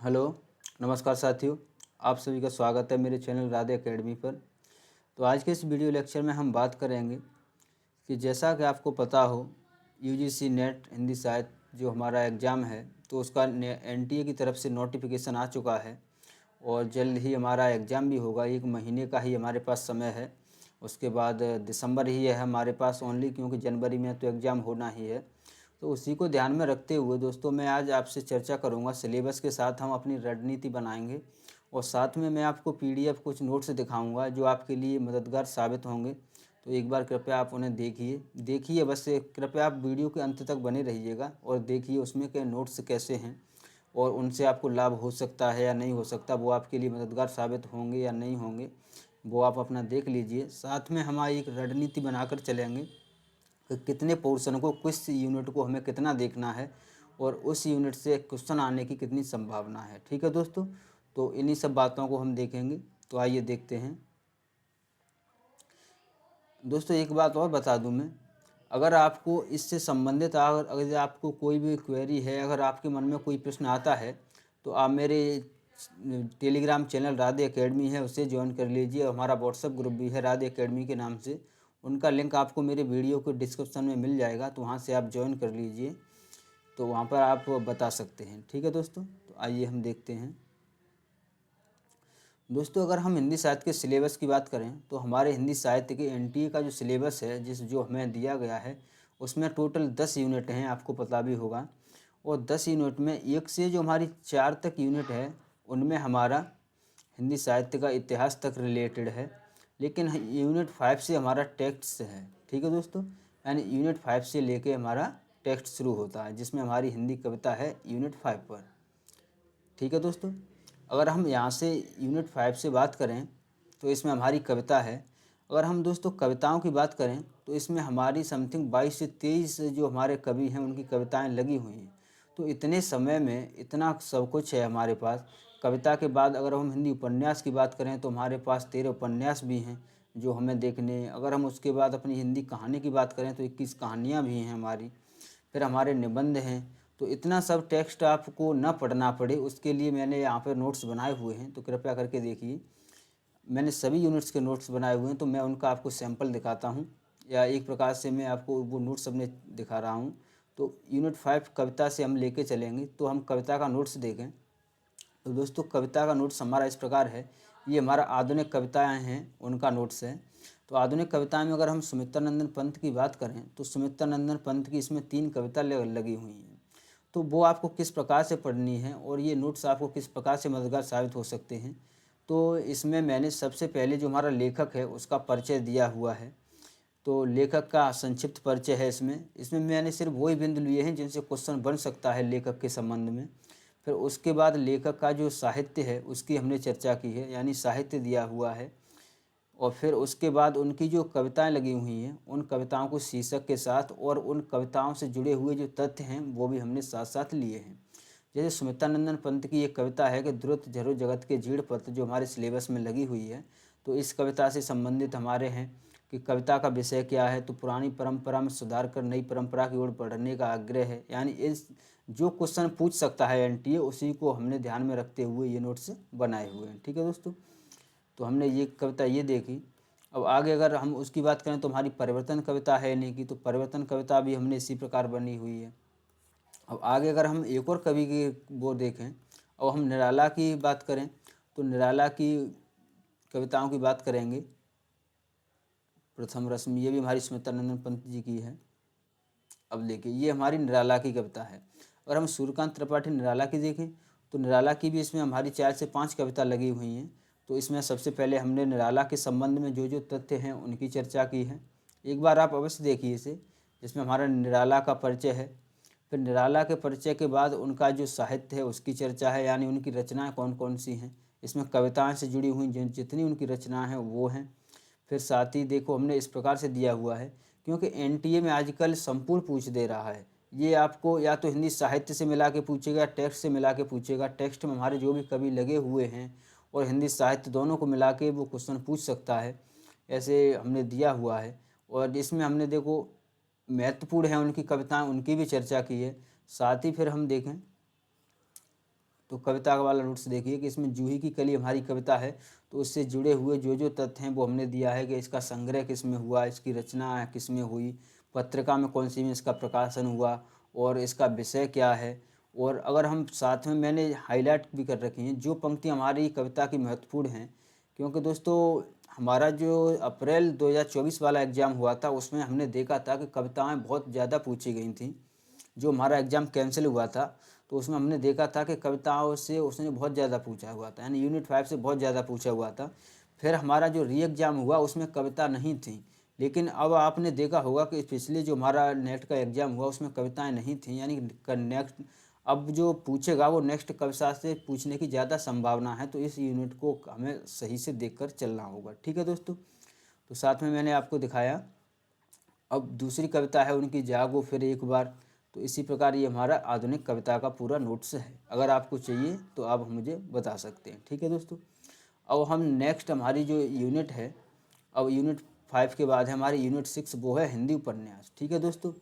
Hello, नमस्कार साथियों। आप सभी का स्वागत है मेरे चैनल राधे एकेडमी पर। तो आज के इस वीडियो लेक्चर में हम बात करेंगे कि जैसा कि आपको पता हो यूजीसी नेट हिंदी साहित्य जो हमारा एग्ज़ाम है तो उसका एनटीए की तरफ से नोटिफिकेशन आ चुका है और जल्द ही हमारा एग्ज़ाम भी होगा। 1 महीने का ही हमारे पास समय है। उसके बाद दिसंबर ही है हमारे पास ओनली, क्योंकि जनवरी में तो एग्ज़ाम होना ही है। तो उसी को ध्यान में रखते हुए दोस्तों मैं आज आपसे चर्चा करूंगा। सिलेबस के साथ हम अपनी रणनीति बनाएंगे और साथ में मैं आपको पीडीएफ कुछ नोट्स दिखाऊंगा जो आपके लिए मददगार साबित होंगे। तो एक बार कृपया आप उन्हें देखिए बस कृपया आप वीडियो के अंत तक बने रहिएगा और देखिए उसमें के नोट्स कैसे हैं और उनसे आपको लाभ हो सकता है या नहीं हो सकता, वो आपके लिए मददगार साबित होंगे या नहीं होंगे, वो आप अपना देख लीजिए। साथ में हमारी एक रणनीति बनाकर चलेंगे कि कितने पोर्शन को, किस यूनिट को हमें कितना देखना है और उस यूनिट से क्वेश्चन आने की कितनी संभावना है। ठीक है दोस्तों, तो इन्हीं सब बातों को हम देखेंगे। तो आइए देखते हैं दोस्तों। एक बात और बता दूं मैं, अगर आपको इससे संबंधित अगर आपको कोई भी क्वेरी है, अगर आपके मन में कोई प्रश्न आता है तो आप मेरे टेलीग्राम चैनल राधे एकेडमी है उसे ज्वाइन कर लीजिए। हमारा व्हाट्सएप ग्रुप भी है राधे एकेडमी के नाम से, उनका लिंक आपको मेरे वीडियो के डिस्क्रिप्शन में मिल जाएगा, तो वहाँ से आप ज्वाइन कर लीजिए। तो वहाँ पर आप बता सकते हैं। ठीक है दोस्तों, तो आइए हम देखते हैं। दोस्तों अगर हम हिंदी साहित्य के सिलेबस की बात करें तो हमारे हिंदी साहित्य के एनटीए का जो सिलेबस है जो हमें दिया गया है उसमें टोटल 10 यूनिट हैं, आपको पता भी होगा। और 10 यूनिट में एक से जो हमारी 4 तक यूनिट है उनमें हमारा हिंदी साहित्य का इतिहास तक रिलेटेड है, लेकिन यूनिट 5 से हमारा टेक्स्ट है। ठीक है दोस्तों, यानी यूनिट 5 से लेके हमारा टेक्स्ट शुरू होता है जिसमें हमारी हिंदी कविता है यूनिट 5 पर। ठीक है दोस्तों, अगर हम यहाँ से यूनिट 5 से बात करें तो इसमें हमारी कविता है। अगर हम दोस्तों कविताओं की बात करें तो इसमें हमारी समथिंग 22 से 23 जो हमारे कवि हैं उनकी कविताएं लगी हुई हैं। तो इतने समय में इतना सब कुछ है हमारे पास। कविता के बाद अगर हम हिंदी उपन्यास की बात करें तो हमारे पास 13 उपन्यास भी हैं जो हमें देखने। अगर हम उसके बाद अपनी हिंदी कहानी की बात करें तो 21 कहानियाँ भी हैं हमारी। फिर हमारे निबंध हैं। तो इतना सब टेक्स्ट आपको न पढ़ना पड़े उसके लिए मैंने यहाँ पर नोट्स बनाए हुए हैं, तो कृपया करके देखिए। मैंने सभी यूनिट्स के नोट्स बनाए हुए हैं, तो मैं उनका आपको सैंपल दिखाता हूँ या एक प्रकार से मैं आपको वो नोट्स अपने दिखा रहा हूँ। तो यूनिट 5 कविता से हम लेके चलेंगे। तो हम कविता का नोट्स देखें तो दोस्तों कविता का नोट्स हमारा इस प्रकार है। ये हमारा आधुनिक कविताएं हैं उनका नोट्स है। तो आधुनिक कविता में अगर हम सुमित्रानंदन पंत की बात करें तो सुमित्रानंदन पंत की इसमें 3 कविता लगी हुई हैं। तो वो आपको किस प्रकार से पढ़नी है और ये नोट्स आपको किस प्रकार से मददगार साबित हो सकते हैं। तो इसमें मैंने सबसे पहले जो हमारा लेखक है उसका परिचय दिया हुआ है। तो लेखक का संक्षिप्त परिचय है इसमें मैंने सिर्फ वही बिंदु लिए हैं जिनसे क्वेश्चन बन सकता है लेखक के संबंध में। फिर उसके बाद लेखक का जो साहित्य है उसकी हमने चर्चा की है, यानी साहित्य दिया हुआ है। और फिर उसके बाद उनकी जो कविताएं लगी हुई हैं उन कविताओं को शीर्षक के साथ और उन कविताओं से जुड़े हुए जो तथ्य हैं वो भी हमने साथ साथ लिए हैं। जैसे सुमित्रानंदन पंत की एक कविता है कि द्रुत झरो जगत के जीर्ण पत्र, जो हमारे सिलेबस में लगी हुई है। तो इस कविता से संबंधित हमारे हैं कि कविता का विषय क्या है, तो पुरानी परंपरा में सुधार कर नई परंपरा की ओर बढ़ने का आग्रह है। यानी इस जो क्वेश्चन पूछ सकता है एनटीए उसी को हमने ध्यान में रखते हुए ये नोट्स बनाए हुए हैं। ठीक है दोस्तों, तो हमने ये कविता ये देखी। अब आगे अगर हम उसकी बात करें तो हमारी परिवर्तन कविता है नहीं की, तो परिवर्तन कविता भी हमने इसी प्रकार बनी हुई है। अब आगे अगर हम एक और कवि की वो देखें और हम निराला की बात करें तो निराला की कविताओं की बात करेंगे। प्रथम रश्मि ये भी हमारी सुमित्रानंदन पंत जी की है। अब देखिए ये हमारी निराला की कविता है। अगर हम सूर्यकांत त्रिपाठी निराला की देखें तो निराला की भी इसमें हमारी 4 से 5 कविता लगी हुई हैं। तो इसमें सबसे पहले हमने निराला के संबंध में जो जो तथ्य हैं उनकी चर्चा की है। एक बार आप अवश्य देखिए इसे, जिसमें हमारा निराला का परिचय है। फिर निराला के परिचय के बाद उनका जो साहित्य है उसकी चर्चा है, यानी उनकी रचनाएं कौन कौन सी हैं। इसमें कविताएं से जुड़ी हुई जितनी उनकी रचनाएं हैं वो हैं। फिर साथ ही देखो हमने इस प्रकार से दिया हुआ है, क्योंकि एनटीए में आजकल संपूर्ण पूछ दे रहा है। ये आपको या तो हिंदी साहित्य से मिला के पूछेगा, टेक्स्ट से मिला के पूछेगा। टेक्स्ट में हमारे जो भी कवि लगे हुए हैं और हिंदी साहित्य दोनों को मिला के वो क्वेश्चन पूछ सकता है, ऐसे हमने दिया हुआ है। और इसमें हमने देखो महत्वपूर्ण है उनकी कविताएं, उनकी भी चर्चा की है। साथ ही फिर हम देखें तो कविता वाला नोट्स देखिए कि इसमें जूही की कली हमारी कविता है, तो उससे जुड़े हुए जो तथ्य हैं वो हमने दिया है कि इसका संग्रह किस में हुआ, इसकी रचना किस में हुई, पत्रिका में कौन सी में इसका प्रकाशन हुआ और इसका विषय क्या है। और अगर हम साथ में मैंने हाईलाइट भी कर रखी हैं जो पंक्ति हमारी कविता की महत्वपूर्ण हैं, क्योंकि दोस्तों हमारा जो अप्रैल 2024 वाला एग्ज़ाम हुआ था उसमें हमने देखा था कि कविताएँ बहुत ज़्यादा पूछी गई थीं। जो हमारा एग्ज़ाम कैंसिल हुआ था तो उसमें हमने देखा था कि कविताओं से उसने बहुत ज़्यादा पूछा हुआ था, यानी यूनिट 5 से बहुत ज़्यादा पूछा हुआ था। फिर हमारा जो री एग्ज़ाम हुआ उसमें कविता नहीं थी, लेकिन अब आपने देखा होगा कि पिछले जो हमारा नेट का एग्ज़ाम हुआ उसमें कविताएँ नहीं थीं, यानी नेक्स्ट अब जो पूछेगा वो नेक्स्ट कक्षा से पूछने की ज़्यादा संभावना है, तो इस यूनिट को हमें सही से देखकर चलना होगा। ठीक है दोस्तों, तो साथ में मैंने आपको दिखाया। अब दूसरी कविता है उनकी जागो फिर एक बार। तो इसी प्रकार ये हमारा आधुनिक कविता का पूरा नोट्स है, अगर आपको चाहिए तो आप मुझे बता सकते हैं। ठीक है दोस्तों, अब हम नेक्स्ट हमारी जो यूनिट है, अब यूनिट 5 के बाद है हमारी यूनिट 6, वो है हिंदी उपन्यास। ठीक है दोस्तों,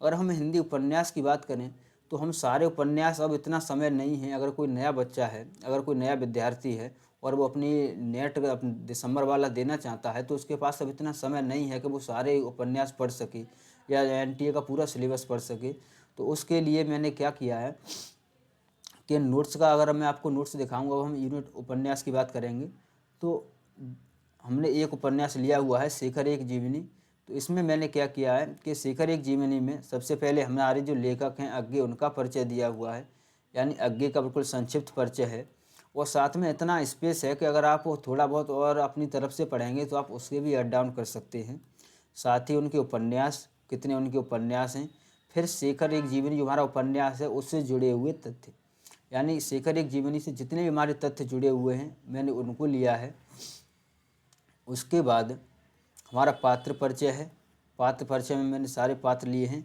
अगर हम हिंदी उपन्यास की बात करें तो हम सारे उपन्यास, अब इतना समय नहीं है, अगर कोई नया बच्चा है, अगर कोई नया विद्यार्थी है और वो अपनी नेट दिसंबर वाला देना चाहता है तो उसके पास अब इतना समय नहीं है कि वो सारे उपन्यास पढ़ सके या एनटीए का पूरा सिलेबस पढ़ सके। तो उसके लिए मैंने क्या किया है कि नोट्स का, अगर मैं आपको नोट्स दिखाऊंगा, अब हम यूनिट उपन्यास की बात करेंगे तो हमने एक उपन्यास लिया हुआ है शेखर एक जीवनी। तो इसमें मैंने क्या किया है कि शेखर एक जीवनी में सबसे पहले हमारे जो लेखक हैं अज्ञे, उनका परिचय दिया हुआ है, यानी अज्ञे का बिल्कुल संक्षिप्त परिचय है। और साथ में इतना स्पेस है कि अगर आप थोड़ा बहुत और अपनी तरफ से पढ़ेंगे तो आप उसके भी ऐड डाउन कर सकते हैं। साथ ही उनके उपन्यास, कितने उनके उपन्यास हैं, फिर शेखर एक जीवनी जो हमारा उपन्यास है उससे जुड़े हुए तथ्य, यानी शेखर एक जीवनी से जितने भी हमारे तथ्य जुड़े हुए हैं मैंने उनको लिया है। उसके बाद हमारा पात्र परिचय है, पात्र परिचय में मैंने सारे पात्र लिए हैं।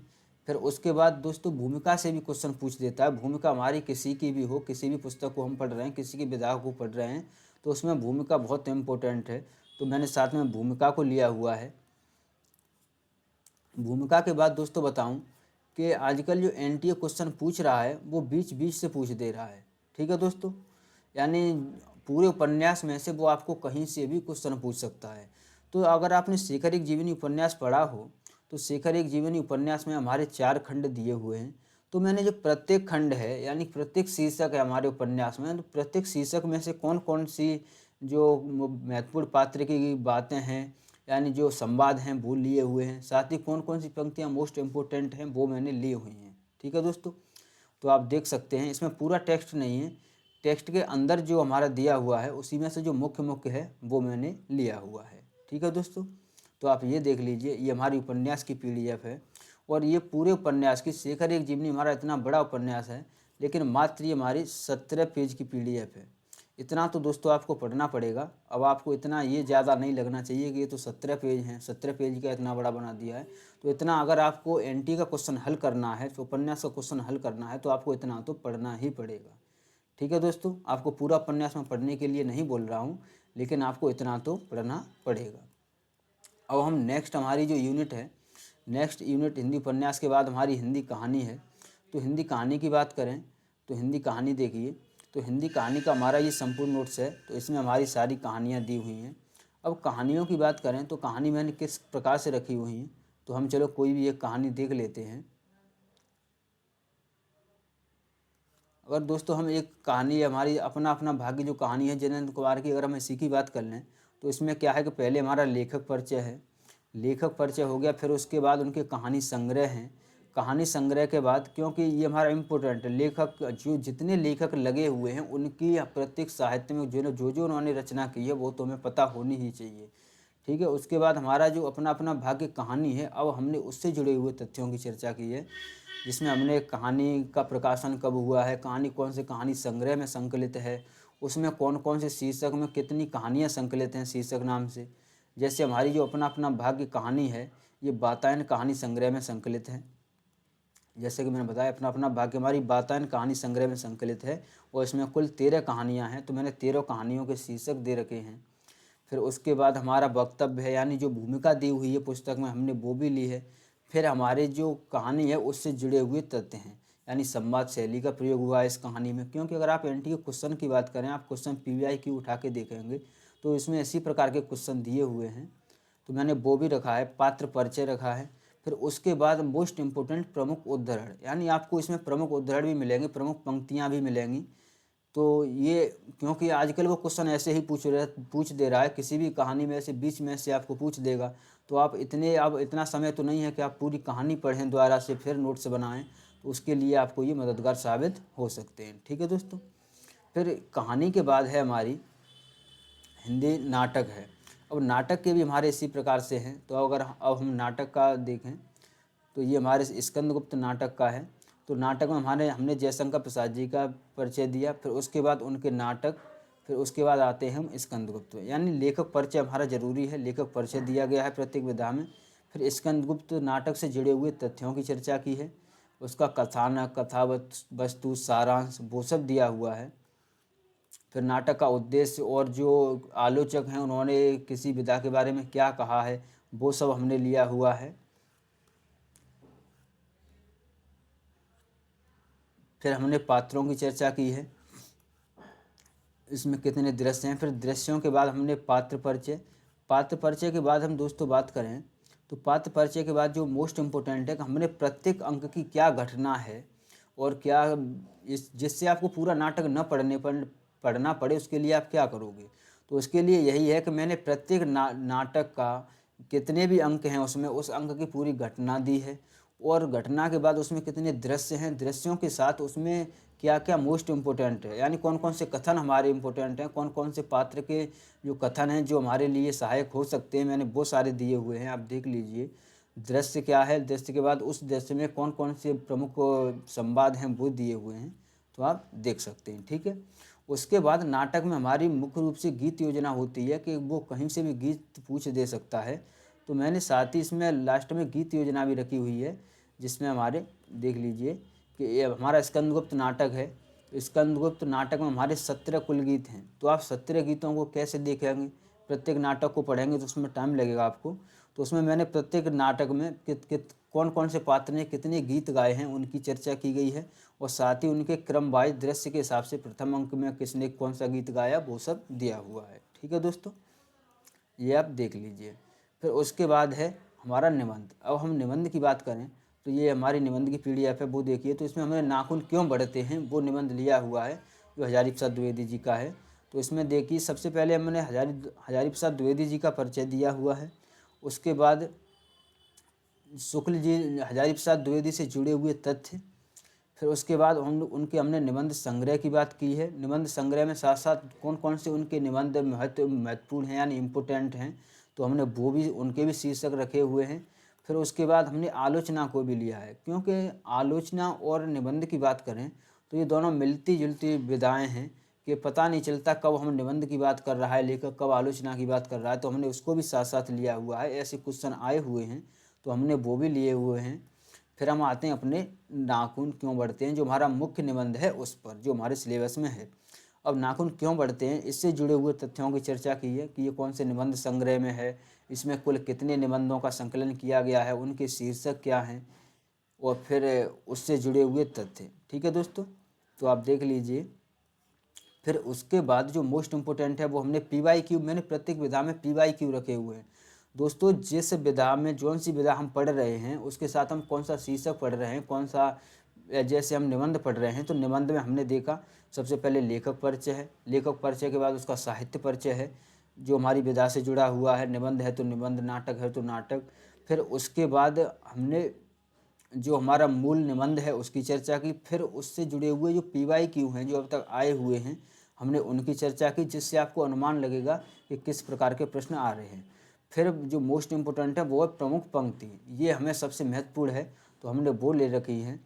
फिर उसके बाद दोस्तों भूमिका से भी क्वेश्चन पूछ देता है, भूमिका हमारी किसी की भी हो, किसी भी पुस्तक को हम पढ़ रहे हैं, किसी की विधा को पढ़ रहे हैं तो उसमें भूमिका बहुत इम्पोर्टेंट है, तो मैंने साथ में भूमिका को लिया हुआ है। भूमिका के बाद दोस्तों बताऊं कि आजकल जो एनटीए क्वेश्चन पूछ रहा है वो बीच बीच से पूछ दे रहा है। ठीक है दोस्तों, यानी पूरे उपन्यास में से वो आपको कहीं से भी क्वेश्चन पूछ सकता है। तो अगर आपने शेखर एक जीवनी उपन्यास पढ़ा हो तो शेखर एक जीवनी उपन्यास में हमारे 4 खंड दिए हुए हैं। तो मैंने जो प्रत्येक खंड है, यानी प्रत्येक शीर्षक है हमारे उपन्यास में, तो प्रत्येक शीर्षक में से कौन कौन सी जो महत्वपूर्ण पात्र की बातें हैं, यानी जो संवाद हैं वो लिए हुए हैं, साथ ही कौन कौन सी पंक्तियाँ मोस्ट इम्पोर्टेंट हैं वो मैंने ली हुई हैं। ठीक है दोस्तों, तो आप देख सकते हैं इसमें पूरा टेक्स्ट नहीं है, टेक्स्ट के अंदर जो हमारा दिया हुआ है उसी में से जो मुख्य मुख्य है वो मैंने लिया हुआ है। ठीक है दोस्तों, तो आप ये देख लीजिए, ये हमारी उपन्यास की पीडीएफ है और ये पूरे उपन्यास की, शेखर एक जीवनी हमारा इतना बड़ा उपन्यास है लेकिन मात्र ये हमारी 17 पेज की पीडीएफ है। इतना तो दोस्तों आपको पढ़ना पड़ेगा। अब आपको इतना ये ज़्यादा नहीं लगना चाहिए कि ये तो 17 पेज हैं, 17 पेज का इतना बड़ा बना दिया है। तो इतना अगर आपको एनटी का क्वेश्चन हल करना है, तो उपन्यास का क्वेश्चन हल करना है तो आपको इतना तो पढ़ना ही पड़ेगा। ठीक है दोस्तों, आपको पूरा उपन्यास में पढ़ने के लिए नहीं बोल रहा हूँ, लेकिन आपको इतना तो पढ़ना पड़ेगा। अब हम नेक्स्ट हमारी जो यूनिट है, नेक्स्ट यूनिट हिंदी उपन्यास के बाद हमारी हिंदी कहानी है। तो हिंदी कहानी की बात करें तो हिंदी कहानी देखिए, तो हिंदी कहानी का हमारा ये संपूर्ण नोट्स है, तो इसमें हमारी सारी कहानियाँ दी हुई हैं। अब कहानियों की बात करें तो कहानी मैंने किस प्रकार से रखी हुई हैं, तो हम चलो कोई भी एक कहानी देख लेते हैं। अगर दोस्तों हम एक कहानी, हमारी अपना अपना भाग्य जो कहानी है जिनेंद्र कुमार की, अगर हम इसी की बात कर लें तो इसमें क्या है कि पहले हमारा लेखक परिचय है, लेखक परिचय हो गया, फिर उसके बाद उनके कहानी संग्रह हैं, कहानी संग्रह के बाद, क्योंकि ये हमारा इम्पोर्टेंट लेखक, जो जितने लेखक लगे हुए हैं उनकी प्रत्येक साहित्य में जो जो उन्होंने रचना की है वो तो हमें पता होनी ही चाहिए। ठीक है, उसके बाद हमारा जो अपना अपना भाग्य कहानी है, अब हमने उससे जुड़े हुए तथ्यों की चर्चा की है, जिसमें हमने कहानी का प्रकाशन कब हुआ है, कहानी कौन से कहानी संग्रह में संकलित है, उसमें कौन कौन से शीर्षक में कितनी कहानियाँ संकलित हैं शीर्षक नाम से। जैसे हमारी जो अपना अपना भाग्य कहानी है ये वातायन कहानी संग्रह में संकलित है, जैसे कि मैंने बताया अपना अपना भाग्य हमारी वातायन कहानी संग्रह में संकलित है और इसमें कुल 13 कहानियाँ हैं, तो मैंने 13 कहानियों के शीर्षक दे रखे हैं। फिर उसके बाद हमारा वक्तव्य है, यानी जो भूमिका दी हुई है पुस्तक में हमने वो भी ली है। फिर हमारे जो कहानी है उससे जुड़े हुए तथ्य हैं, यानी संवाद शैली का प्रयोग हुआ है इस कहानी में। क्योंकि अगर आप एनटीए क्वेश्चन की बात करें, आप क्वेश्चन पीवीआईक्यू उठा के देखेंगे तो इसमें इसी प्रकार के क्वेश्चन दिए हुए हैं, तो मैंने वो भी रखा है। पात्र परिचय रखा है। फिर उसके बाद मोस्ट इम्पोर्टेंट प्रमुख उद्धरण, यानी आपको इसमें प्रमुख उद्धरण भी मिलेंगे, प्रमुख पंक्तियाँ भी मिलेंगी। तो ये क्योंकि आजकल वो क्वेश्चन ऐसे ही पूछ दे रहा है, किसी भी कहानी में से बीच में से आपको पूछ देगा, तो आप अब इतना समय तो नहीं है कि आप पूरी कहानी पढ़ें दोबारा से फिर नोट्स बनाएं, तो उसके लिए आपको ये मददगार साबित हो सकते हैं। ठीक है दोस्तों। फिर कहानी के बाद है हमारी हिंदी नाटक है। अब नाटक के भी हमारे इसी प्रकार से हैं। तो अगर अब हम नाटक का देखें तो ये हमारे स्कंदगुप्त नाटक का है। तो नाटक में हमने जयशंकर प्रसाद जी का परिचय दिया, फिर उसके बाद उनके नाटक, फिर उसके बाद आते हैं हम स्कंदगुप्त में। यानी लेखक परिचय हमारा जरूरी है, लेखक परिचय दिया गया है प्रत्येक विधा में। फिर स्कंदगुप्त नाटक से जुड़े हुए तथ्यों की चर्चा की है, उसका कथानक, कथा वस्तु, सारांश वो सब दिया हुआ है। फिर नाटक का उद्देश्य और जो आलोचक हैं उन्होंने किसी विधा के बारे में क्या कहा है वो सब हमने लिया हुआ है। फिर हमने पात्रों की चर्चा की है, इसमें कितने दृश्य हैं। फिर दृश्यों के बाद हमने पात्र परिचय। पात्र परिचय के बाद हम दोस्तों बात करें तो पात्र परिचय के बाद जो मोस्ट इम्पोर्टेंट है कि हमने प्रत्येक अंक की क्या घटना है और क्या जिससे आपको पूरा नाटक न पढ़ना पड़े, उसके लिए आप क्या करोगे। तो उसके लिए यही है कि मैंने प्रत्येक नाटक का कितने भी अंक हैं उसमें उस अंक की पूरी घटना दी है, और घटना के बाद उसमें कितने दृश्य हैं, दृश्यों के साथ उसमें क्या क्या मोस्ट इम्पोर्टेंट है, यानी कौन कौन से कथन हमारे इम्पोर्टेंट हैं, कौन कौन से पात्र के जो कथन हैं जो हमारे लिए सहायक हो सकते हैं, मैंने वो सारे दिए हुए हैं, आप देख लीजिए। दृश्य क्या है, दृश्य के बाद उस दृश्य में कौन कौन से प्रमुख संवाद हैं वो दिए हुए हैं, तो आप देख सकते हैं। ठीक है। उसके बाद नाटक में हमारी मुख्य रूप से गीत योजना होती है कि वो कहीं से भी गीत पूछ दे सकता है। तो मैंने साथ ही इसमें लास्ट में गीत योजना भी रखी हुई है, जिसमें हमारे देख लीजिए कि ये हमारा स्कंदगुप्त नाटक है। तो स्कंदगुप्त नाटक में हमारे 17 कुल गीत हैं। तो आप 17 गीतों को कैसे देखेंगे, प्रत्येक नाटक को पढ़ेंगे तो उसमें टाइम लगेगा आपको। तो उसमें मैंने प्रत्येक नाटक में कौन कौन से पात्र ने कितने गीत गाए हैं उनकी चर्चा की गई है, और साथ ही उनके क्रम वाइज दृश्य के हिसाब से प्रथम अंक में किसने कौन सा गीत गाया वो सब दिया हुआ है। ठीक है दोस्तों, ये आप देख लीजिए। फिर उसके बाद है हमारा निबंध। अब हम निबंध की बात करें तो ये हमारी निबंध की पीडीएफ है, वो देखिए। तो इसमें हमने नाखून क्यों बढ़ते हैं वो निबंध लिया हुआ है, जो हजारी प्रसाद द्विवेदी जी का है। तो इसमें देखिए सबसे पहले हमने हजारी प्रसाद द्विवेदी जी का परिचय दिया हुआ है। उसके बाद शुक्ल जी, हजारी प्रसाद द्विवेदी से जुड़े हुए तथ्य। फिर उसके बाद हमने निबंध संग्रह की बात की है। निबंध संग्रह में साथ साथ कौन कौन से उनके निबंध महत्वपूर्ण हैं यानी इम्पोर्टेंट हैं, तो हमने वो भी उनके भी शीर्षक रखे हुए हैं। फिर उसके बाद हमने आलोचना को भी लिया है, क्योंकि आलोचना और निबंध की बात करें तो ये दोनों मिलती जुलती विधाएँ हैं कि पता नहीं चलता कब हम निबंध की बात कर रहा है लेखक, कब आलोचना की बात कर रहा है। तो हमने उसको भी साथ साथ लिया हुआ है, ऐसे क्वेश्चन आए हुए हैं तो हमने वो भी लिए हुए हैं। फिर हम आते हैं अपने नाखून क्यों बढ़ते हैं, जो हमारा मुख्य निबंध है उस पर, जो हमारे सिलेबस में है। अब नाखून क्यों बढ़ते हैं, इससे जुड़े हुए तथ्यों की चर्चा की है कि ये कौन से निबंध संग्रह में है, इसमें कुल कितने निबंधों का संकलन किया गया है, उनके शीर्षक क्या हैं, और फिर उससे जुड़े हुए तथ्य। ठीक है दोस्तों, तो आप देख लीजिए। फिर उसके बाद जो मोस्ट इम्पोर्टेंट है वो हमने पीवाईक्यू, मैंने प्रत्येक विधा में पीवाईक्यू रखे हुए हैं। दोस्तों जिस विधा में जौन सी विधा हम पढ़ रहे हैं उसके साथ हम कौन सा शीर्षक पढ़ रहे हैं, कौन सा, जैसे हम निबंध पढ़ रहे हैं तो निबंध में हमने देखा सबसे पहले लेखक परिचय है, लेखक परिचय के बाद उसका साहित्य परिचय है जो हमारी विधा से जुड़ा हुआ है, निबंध है तो निबंध, नाटक है तो नाटक। फिर उसके बाद हमने जो हमारा मूल निबंध है उसकी चर्चा की। फिर उससे जुड़े हुए जो पीवाईक्यू हैं जो अब तक आए हुए हैं हमने उनकी चर्चा की, जिससे आपको अनुमान लगेगा कि किस प्रकार के प्रश्न आ रहे हैं। फिर जो मोस्ट इम्पोर्टेंट है वो है प्रमुख पंक्ति, ये हमें सबसे महत्वपूर्ण है तो हमने वो ले रखी है।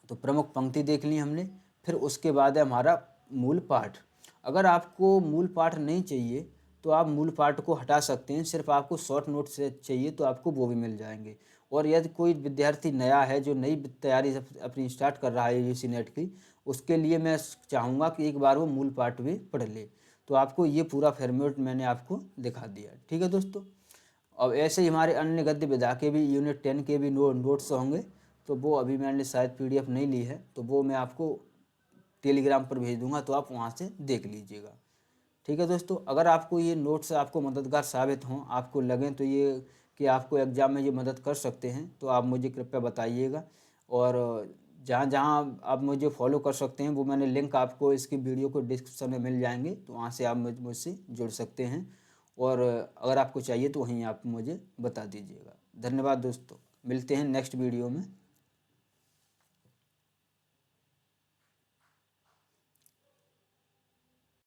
तो प्रमुख पंक्ति देख ली हमने। फिर उसके बाद है हमारा मूल पाठ। अगर आपको मूल पाठ नहीं चाहिए तो आप मूल पाठ को हटा सकते हैं, सिर्फ आपको शॉर्ट नोट से चाहिए तो आपको वो भी मिल जाएंगे। और यदि कोई विद्यार्थी नया है जो नई तैयारी अपनी स्टार्ट कर रहा है यूजीसी नेट की, उसके लिए मैं चाहूँगा कि एक बार वो मूल पाठ भी पढ़ ले। तो आपको ये पूरा फॉर्मेट मैंने आपको दिखा दिया। ठीक है दोस्तों, अब ऐसे ही हमारे अन्य गद्य विधा के भी यूनिट 10 के भी नोट्स होंगे, तो वो अभी मैंने शायद PDF नहीं ली है, तो वो मैं आपको टेलीग्राम पर भेज दूंगा, तो आप वहाँ से देख लीजिएगा। ठीक है दोस्तों, अगर आपको ये नोट्स आपको मददगार साबित हों, आपको लगें तो ये कि आपको एग्ज़ाम में ये मदद कर सकते हैं, तो आप मुझे कृपया बताइएगा। और जहाँ जहाँ आप मुझे फॉलो कर सकते हैं वो मैंने लिंक आपको इसकी वीडियो को डिस्क्रिप्शन में मिल जाएंगे, तो वहाँ से आप मुझसे जुड़ सकते हैं। और अगर आपको चाहिए तो वहीं आप मुझे बता दीजिएगा। धन्यवाद दोस्तों, मिलते हैं नेक्स्ट वीडियो में।